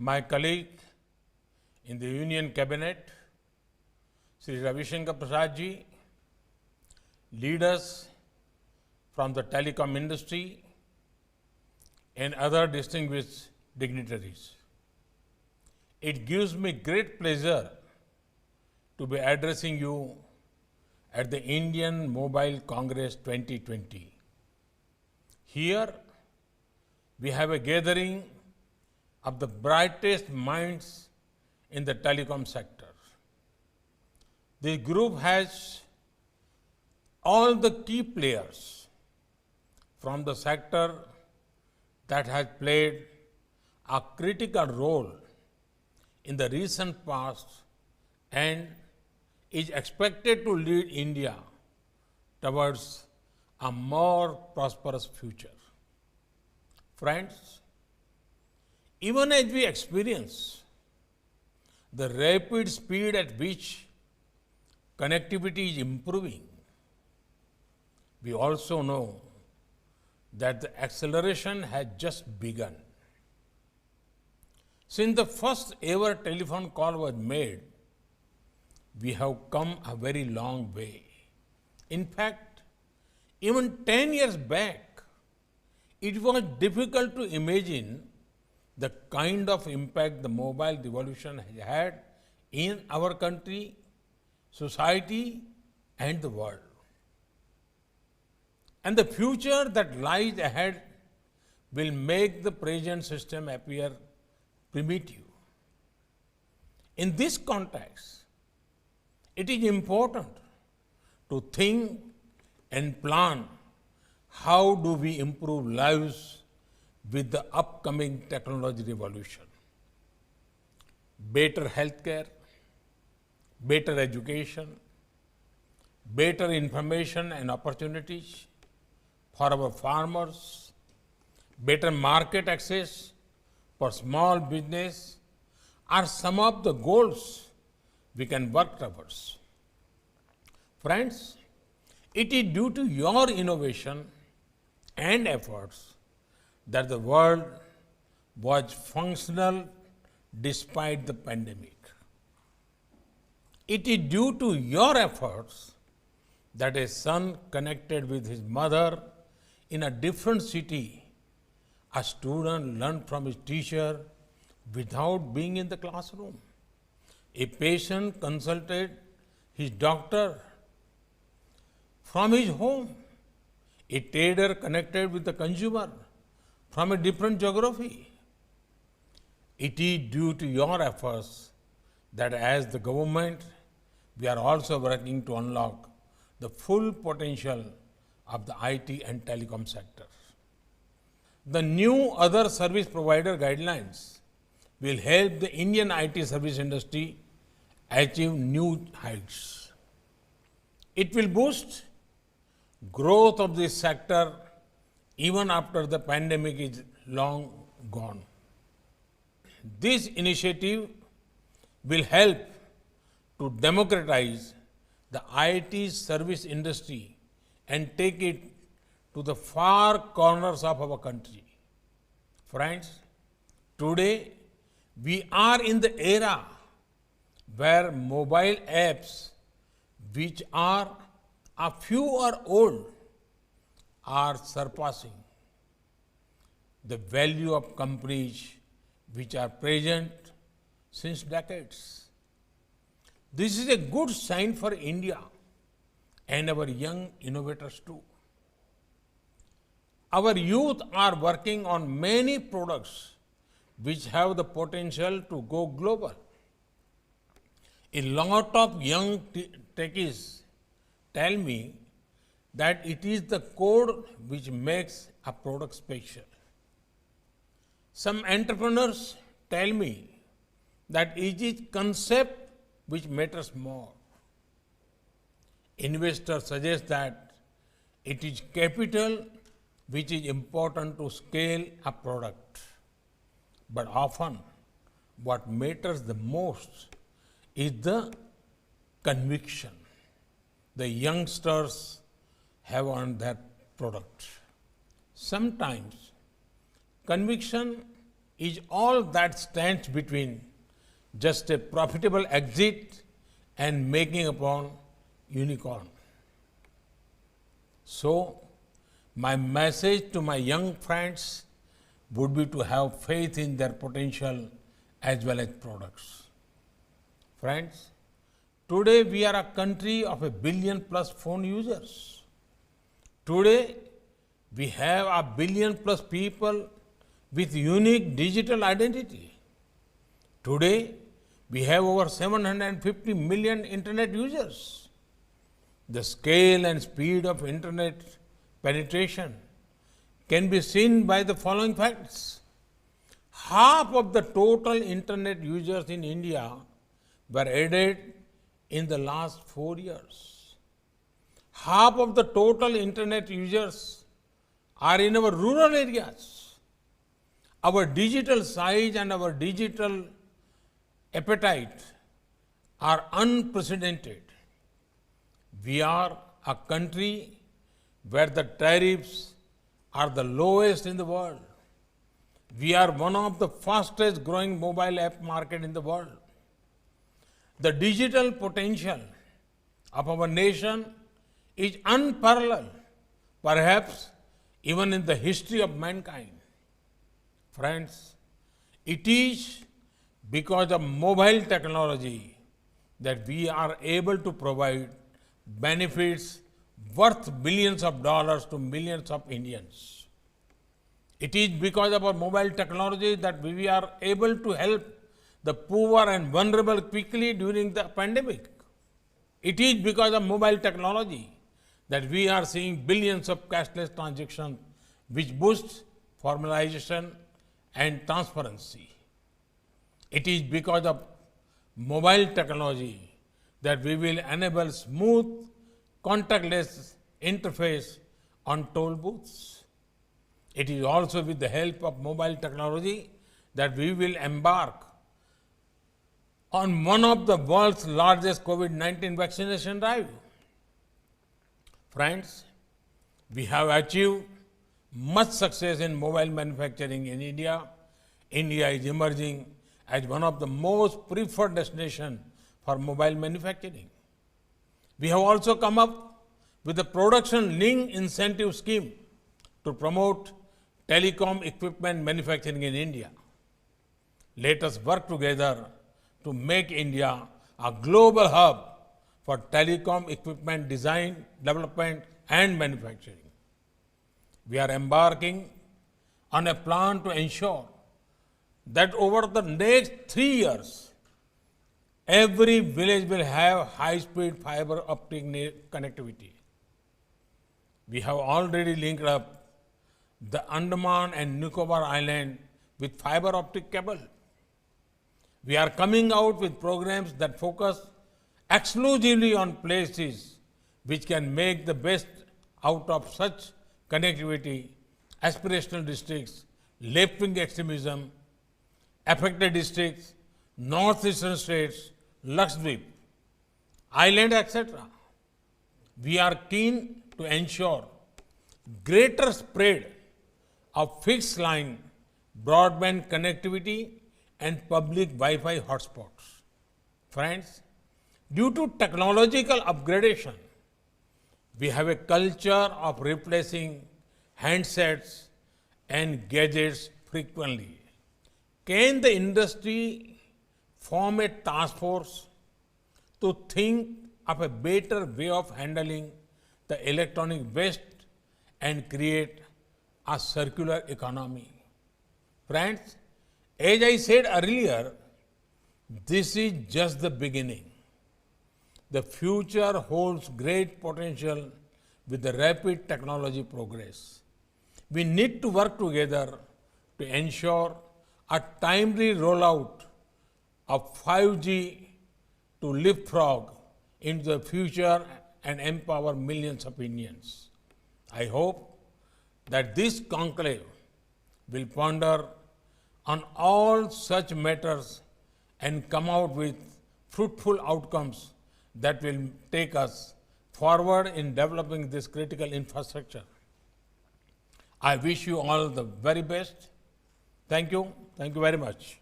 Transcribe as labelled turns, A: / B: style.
A: My colleague in the Union Cabinet, Sri Ravi Shankar Prasad ji, leaders from the telecom industry, and other distinguished dignitaries. It gives me great pleasure to be addressing you at the Indian Mobile Congress 2020. Here, we have a gathering of the brightest minds in the telecom sector. This group has all the key players from the sector that has played a critical role in the recent past and is expected to lead India towards a more prosperous future. Friends, even as we experience the rapid speed at which connectivity is improving, we also know that the acceleration has just begun. Since the first ever telephone call was made, we have come a very long way. In fact, even 10 years back, it was difficult to imagine the kind of impact the mobile revolution has had in our country, society, and the world. And the future that lies ahead will make the present system appear primitive. In this context, it is important to think and plan how do we improve lives with the upcoming technology revolution. Better healthcare, better education, better information and opportunities for our farmers, better market access for small business are some of the goals we can work towards. Friends, it is due to your innovation and efforts that the world was functional despite the pandemic. It is due to your efforts that a son connected with his mother in a different city, a student learned from his teacher without being in the classroom. A patient consulted his doctor from his home. A trader connected with the consumer from a different geography. It is due to your efforts that as the government, we are also working to unlock the full potential of the IT and telecom sector. The new other service provider guidelines will help the Indian IT service industry achieve new heights. It will boost growth of this sector even after the pandemic is long gone. This initiative will help to democratize the IT service industry and take it to the far corners of our country. Friends, today we are in the era where mobile apps, which are a few are old, are surpassing the value of companies which are present since decades. This is a good sign for India and our young innovators too. Our youth are working on many products which have the potential to go global. A lot of young techies tell me that it is the code which makes a product special. Some entrepreneurs tell me that it is concept which matters more. Investors suggest that it is capital which is important to scale a product. But often, what matters the most is the conviction the youngsters have on that product. Sometimes conviction is all that stands between just a profitable exit and making upon unicorn. So, my message to my young friends would be to have faith in their potential as well as products. Friends, today we are a country of 1 billion+ phone users. Today we have 1 billion+ people with unique digital identity. Today we have over 750 million internet users. The scale and speed of internet penetration can be seen by the following facts. Half of the total internet users in India were added in the last 4 years. Half of the total internet users are in our rural areas. Our digital size and our digital appetite are unprecedented. We are a country where the tariffs are the lowest in the world. We are one of the fastest growing mobile app market in the world. The digital potential of our nation is unparalleled, perhaps even in the history of mankind. Friends, it is because of mobile technology that we are able to provide benefits worth billions of dollars to millions of Indians. It is because of our mobile technology that we are able to help the poor and vulnerable quickly during the pandemic. It is because of mobile technology that we are seeing billions of cashless transactions which boost formalization and transparency. It is because of mobile technology that we will enable smooth, contactless interface on toll booths. It is also with the help of mobile technology that we will embark on one of the world's largest COVID-19 vaccination drive. Friends, we have achieved much success in mobile manufacturing in India. India is emerging as one of the most preferred destinations for mobile manufacturing. We have also come up with a production-linked incentive scheme to promote telecom equipment manufacturing in India. Let us work together to make India a global hub for telecom equipment design, development, and manufacturing. We are embarking on a plan to ensure that over the next 3 years, every village will have high-speed fiber optic connectivity. We have already linked up the Andaman and Nicobar Island with fiber optic cable. We are coming out with programs that focus exclusively on places which can make the best out of such connectivity: aspirational districts, left-wing extremism, affected districts, northeastern states, Lakshadweep, island, etc. We are keen to ensure greater spread of fixed line broadband connectivity and public Wi-Fi hotspots. Friends, due to technological upgradation, we have a culture of replacing handsets and gadgets frequently. Can the industry form a task force to think of a better way of handling the electronic waste and create a circular economy? Friends, as I said earlier, this is just the beginning. The future holds great potential with the rapid technology progress. We need to work together to ensure a timely rollout of 5G to leapfrog into the future and empower millions of Indians. I hope that this conclave will ponder on all such matters and come out with fruitful outcomes that will take us forward in developing this critical infrastructure. I wish you all the very best. Thank you. Thank you very much.